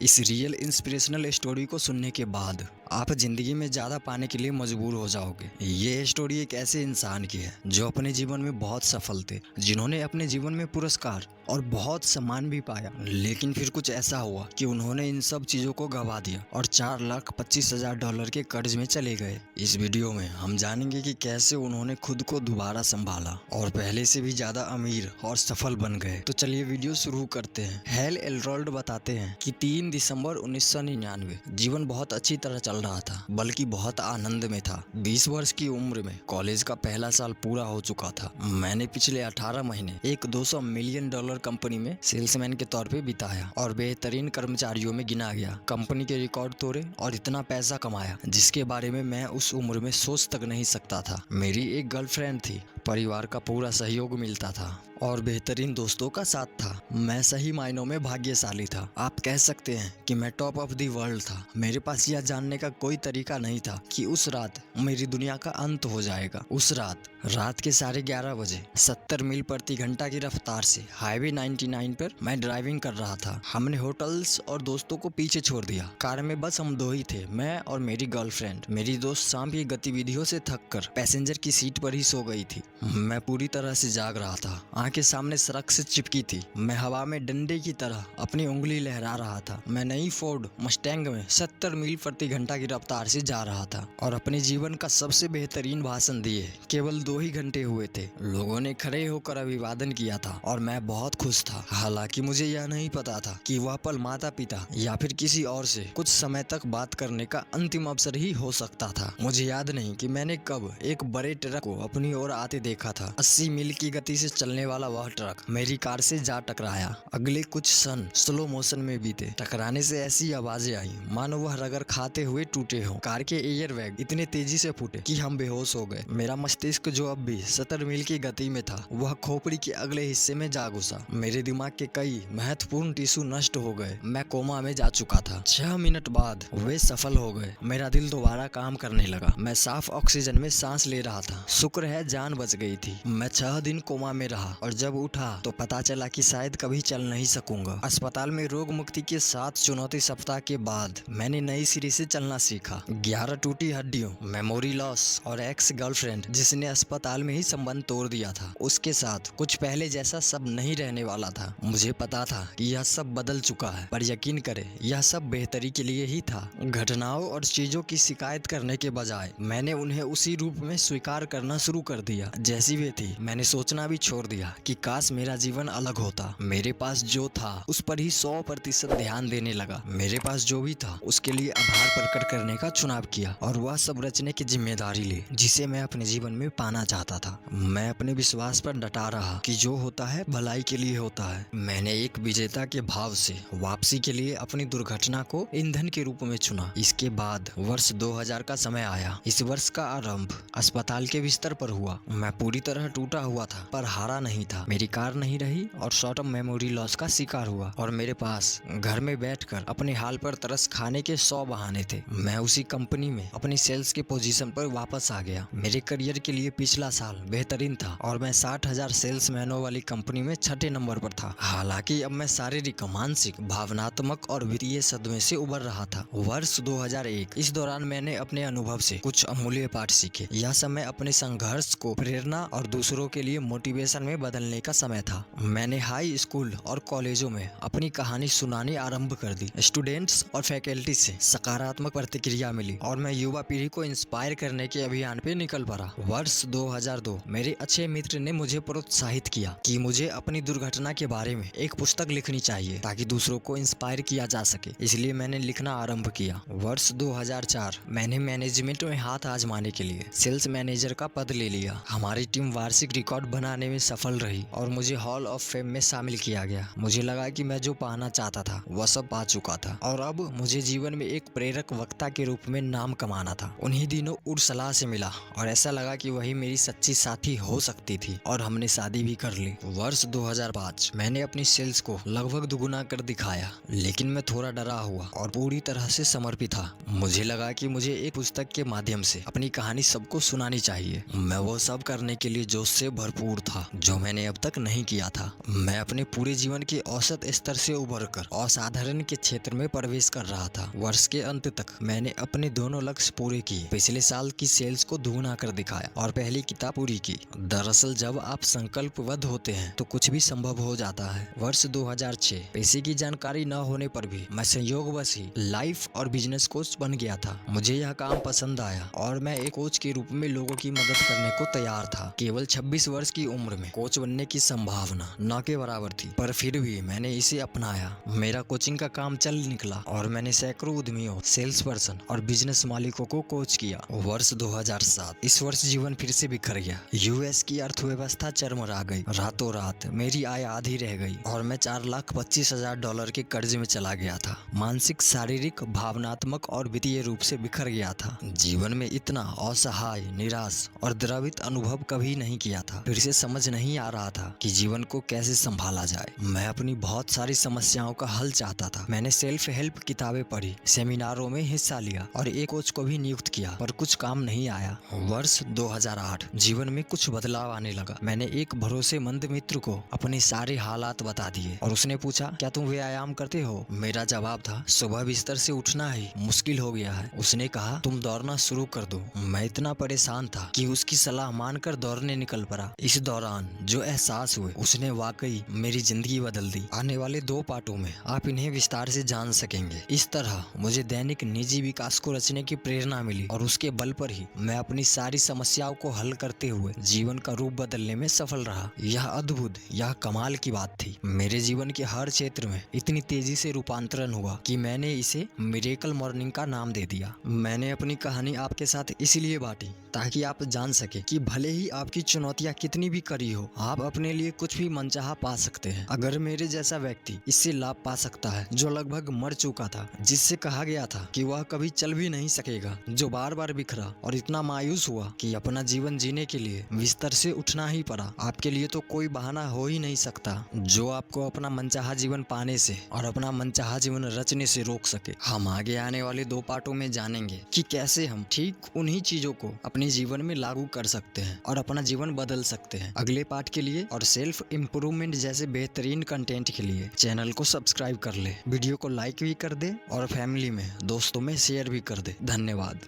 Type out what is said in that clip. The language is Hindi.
इस रियल इंस्पिरेशनल स्टोरी को सुनने के बाद आप जिंदगी में ज़्यादा पाने के लिए मजबूर हो जाओगे। ये स्टोरी एक ऐसे इंसान की है जो अपने जीवन में बहुत सफल थे, जिन्होंने अपने जीवन में पुरस्कार और बहुत सम्मान भी पाया, लेकिन फिर कुछ ऐसा हुआ कि उन्होंने इन सब चीज़ों को गंवा दिया और $4,25,000 के कर्ज में चले गए। इस वीडियो में हम जानेंगे कि कैसे उन्होंने खुद को दोबारा संभाला और पहले से भी ज़्यादा अमीर और सफल बन गए। तो चलिए वीडियो शुरू करते हैं। हैल एल्रोल्ड बताते हैं कि 3 दिसंबर 1999 जीवन बहुत अच्छी तरह चल रहा था, बल्कि बहुत आनंद में था। 20 वर्ष की उम्र में कॉलेज का पहला साल पूरा हो चुका था। मैंने पिछले 18 महीने एक $200 मिलियन कंपनी में सेल्समैन के तौर पे बिताया और बेहतरीन कर्मचारियों में गिना गया। कंपनी के रिकॉर्ड तोड़े और इतना पैसा कमाया जिसके बारे में मैं उस उम्र में सोच तक नहीं सकता था। मेरी एक गर्लफ्रेंड थी, परिवार का पूरा सहयोग मिलता था और बेहतरीन दोस्तों का साथ था। मैं सही मायनों में भाग्यशाली था। आप कह सकते हैं कि मैं टॉप ऑफ द वर्ल्ड था। मेरे पास यह जानने का कोई तरीका नहीं था कि उस रात मेरी दुनिया का अंत हो जाएगा। उस रात के 11:30 बजे 70 मील प्रति घंटा की रफ्तार से हाईवे 99 पर मैं ड्राइविंग कर रहा था। हमने होटल्स और दोस्तों को पीछे छोड़ दिया। कार में बस हम दो ही थे, मैं और मेरी गर्लफ्रेंड। मेरी दोस्त शाम की गतिविधियों से थक कर पैसेंजर की सीट पर ही सो गई थी। मैं पूरी तरह से जाग रहा था। आंखें सामने सड़क से चिपकी थी। मैं हवा में डंडे की तरह अपनी उंगली लहरा रहा था। मैं नई फोर्ड मस्टैंग में 70 मील प्रति घंटा की रफ्तार से जा रहा था और अपने जीवन का सबसे बेहतरीन भाषण दिए केवल 2 ही घंटे हुए थे। लोगों ने खड़े होकर अभिवादन किया था और मैं बहुत खुश था। हालांकि मुझे यह नहीं पता था कि वह पल माता पिता या फिर किसी और से कुछ समय तक बात करने का अंतिम अवसर ही हो सकता था। मुझे याद नहीं कि मैंने कब एक बड़े ट्रक को अपनी ओर आते देखा था। 80 मील की गति से चलने वाला वह ट्रक मेरी कार से जा टकराया। अगले कुछ क्षण स्लो मोशन में बीते। टकराने से ऐसी आवाजें आई मानो वह रगड़ खाते हुए टूटे हो। कार के एयर बैग इतने तेजी से फूटे कि हम बेहोश हो गए। मेरा मस्तिष्क जो अब भी 70 मील की गति में था, वह खोपड़ी के अगले हिस्से में जा घुसा। मेरे दिमाग के कई महत्वपूर्ण टिश्यू नष्ट हो गए। मैं कोमा में जा चुका था। 6 मिनट बाद वे सफल हो गए। मेरा दिल दोबारा काम करने लगा। मैं साफ ऑक्सीजन में सांस ले रहा था। शुक्र है जान बच गई थी। मैं 6 दिन कोमा में रहा और जब उठा तो पता चला कि शायद कभी चल नहीं सकूंगा। अस्पताल में रोग मुक्ति के 7 चुनौती सप्ताह के बाद मैंने नई सिरे से चलना सीखा। 11 टूटी हड्डियों, मेमोरी लॉस और एक्स गर्लफ्रेंड जिसने अस्पताल में ही संबंध तोड़ दिया था, उसके साथ कुछ पहले जैसा सब नहीं रहने वाला था। मुझे पता था कि यह सब बदल चुका है, पर यकीन करें यह सब बेहतरी के लिए ही था। घटनाओं और चीजों की शिकायत करने के बजाय मैंने उन्हें उसी रूप में स्वीकार करना शुरू कर दिया जैसी वे थी। मैंने सोचना भी छोड़ दिया कि काश मेरा जीवन अलग होता। मेरे पास जो था उस पर ही 100% ध्यान देने लगा। मेरे पास जो भी था उसके लिए आभार प्रकट करने का चुनाव किया और वह सब रचने की जिम्मेदारी ली जिसे मैं अपने जीवन में पाना चाहता था। मैं अपने विश्वास पर डटा रहा कि जो होता है भलाई के लिए होता है। मैंने एक विजेता के भाव से वापसी के लिए अपनी दुर्घटना को ईंधन के रूप में चुना। इसके बाद वर्ष 2000 का समय आया। इस वर्ष का आरंभ अस्पताल के बिस्तर पर हुआ। मैं पूरी तरह टूटा हुआ था पर हारा नहीं था। मेरी कार नहीं रही और शॉर्ट टर्म मेमोरी लॉस का शिकार हुआ और मेरे पास घर में बैठकर अपने हाल पर तरस खाने के 100 बहाने थे। मैं उसी कंपनी में अपनी सेल्स के पोजीशन पर वापस आ गया। मेरे करियर के लिए पिछला साल बेहतरीन था और मैं 60,000 सेल्समैनों वाली कंपनी में 6ठे नंबर पर था। हालांकि अब मैं शारीरिक, मानसिक, भावनात्मक और वित्तीय सदमे से उबर रहा था। वर्ष 2001। इस दौरान मैंने अपने अनुभव से कुछ अमूल्य पाठ सीखे। यह समय अपने संघर्ष को प्रेरणा और दूसरों के लिए मोटिवेशन में बदलने का समय था। मैंने हाई स्कूल और कॉलेजों में अपनी कहानी सुनानी आरंभ कर दी। स्टूडेंट्स और फैकल्टी से सकारात्मक प्रतिक्रिया मिली और मैं युवा पीढ़ी को इंस्पायर करने के अभियान पे निकल पड़ा। वर्ष 2002। मेरे अच्छे मित्र ने मुझे प्रोत्साहित किया कि मुझे अपनी दुर्घटना के बारे में एक पुस्तक लिखनी चाहिए ताकि दूसरों को इंस्पायर किया जा सके। इसलिए मैंने लिखना आरंभ किया। वर्ष 2004। मैंने मैनेजमेंट में हाथ आजमाने के लिए सेल्स मैनेजर का पद ले लिया। हमारी टीम वार्षिक रिकॉर्ड बनाने में सफल रही और मुझे हॉल ऑफ फेम में शामिल किया गया। मुझे लगा कि मैं जो पाना चाहता था वह सब पा चुका था और अब मुझे जीवन में एक प्रेरक वक्ता के रूप में नाम कमाना था। उन्हीं दिनों उर्सला से मिला और ऐसा लगा कि वही मेरी सच्ची साथी हो सकती थी और हमने शादी भी कर ली। वर्ष 2005 मैंने अपनी सेल्स को लगभग दुगुना कर दिखाया, लेकिन मैं थोड़ा डरा हुआ और पूरी तरह से समर्पित था। मुझे लगा कि मुझे एक पुस्तक के माध्यम से अपनी कहानी सबको सुनानी चाहिए। मैं वो सब करने के लिए जोश से भरपूर था जो मैंने अब तक नहीं किया था। मैं अपने पूरे जीवन के औसत स्तर से उभरकर असाधारण के क्षेत्र में प्रवेश कर रहा था। वर्ष के अंत तक मैंने अपने दोनों लक्ष्य पूरे किए, पिछले साल की सेल्स को दुगुना कर दिखाया और पहली किताब पूरी की। दरअसल जब आप संकल्पबद्ध होते हैं तो कुछ भी संभव हो जाता है। वर्ष 2006 पैसे की जानकारी न होने पर भी मैं संयोगवश ही लाइफ और बिजनेस कोच बन गया था। मुझे यह काम पसंद आया और मैं एक कोच के रूप में लोगों की मदद करने को तैयार था। केवल 26 वर्ष की उम्र में कोच बनने की संभावना न के बराबर थी, पर फिर भी मैंने इसे अपनाया। मेरा कोचिंग का काम चल निकला और मैंने सैकड़ों उद्यमियों, सेल्स पर्सन और बिजनेस मालिकों को कोच किया। वर्ष 2007 इस वर्ष जीवन फिर से बिखर गया। यूएस की अर्थव्यवस्था चरमरा गई। रातों रात मेरी आय आधी रह गई और मैं $4,25,000 के कर्ज में चला गया था। मानसिक, शारीरिक, भावनात्मक और वित्तीय रूप से बिखर गया था। जीवन में इतना असहाय, निराश और द्रवित अनुभव कभी नहीं किया था। फिर से समझ नहीं आ रहा था कि जीवन को कैसे संभाला जाए। मैं अपनी बहुत सारी समस्याओं का हल चाहता था। मैंने सेल्फ हेल्प किताबें पढ़ी, सेमिनारों में हिस्सा लिया और एक कोच को भी नियुक्त किया, पर कुछ काम नहीं आया। वर्ष 2008 जीवन में कुछ बदलाव आने लगा। मैंने एक भरोसेमंद मित्र को अपने सारे हालात बता दिए और उसने पूछा, क्या तुम व्यायाम करते हो? मेरा जवाब था, सुबह बिस्तर से उठना ही मुश्किल हो गया है। उसने कहा, तुम दौड़ना शुरू कर दो। मैं इतना परेशान था कि उसकी सलाह मानकर दौड़ने निकल पड़ा। इस दौरान जो एहसास हुए उसने वाकई मेरी जिंदगी बदल दी। आने वाले 2 पार्टों में आप इन्हें विस्तार से जान सकेंगे। इस तरह मुझे दैनिक निजी विकास को रचने की प्रेरणा मिली और उसके बल पर ही मैं अपनी सारी समस्याओं को हल करते हुए जीवन का रूप बदलने में सफल रहा। यह अद्भुत, यह कमाल की बात थी। मेरे जीवन के हर क्षेत्र में इतनी तेजी से रूपांतरण हुआ कि मैंने इसे मिरेकल मॉर्निंग का नाम दे दिया। मैंने अपनी कहानी आपके साथ इसलिए बांटी ताकि आप जान सके कि भले ही आपकी चुनौतियां कितनी भी कड़ी हो, आप अपने लिए कुछ भी मनचाहा पा सकते हैं। अगर मेरे जैसा व्यक्ति इससे लाभ पा सकता है, जो लगभग मर चुका था, जिससे कहा गया था कि वह कभी चल भी नहीं सकेगा, जो बार बार बिखरा और इतना मायूस हुआ कि अपना जीवन जीने के लिए बिस्तर से उठना ही पड़ा, आपके लिए तो कोई बहाना हो ही नहीं सकता जो आपको अपना मनचाहा जीवन पाने से और अपना मनचाहा जीवन रचने से रोक सके। हम आगे आने वाले 2 पार्टों में जानेंगे कि कैसे हम ठीक उन्हीं चीजों को अपने जीवन में लागू कर सकते हैं और अपना जीवन बदल सकते हैं। अगले पार्ट के लिए और सेल्फ इम्प्रूवमेंट जैसे बेहतरीन कंटेंट के लिए चैनल को सब्सक्राइब कर ले, वीडियो को लाइक भी कर दे और फैमिली में, दोस्तों में शेयर भी कर दे। धन्यवाद।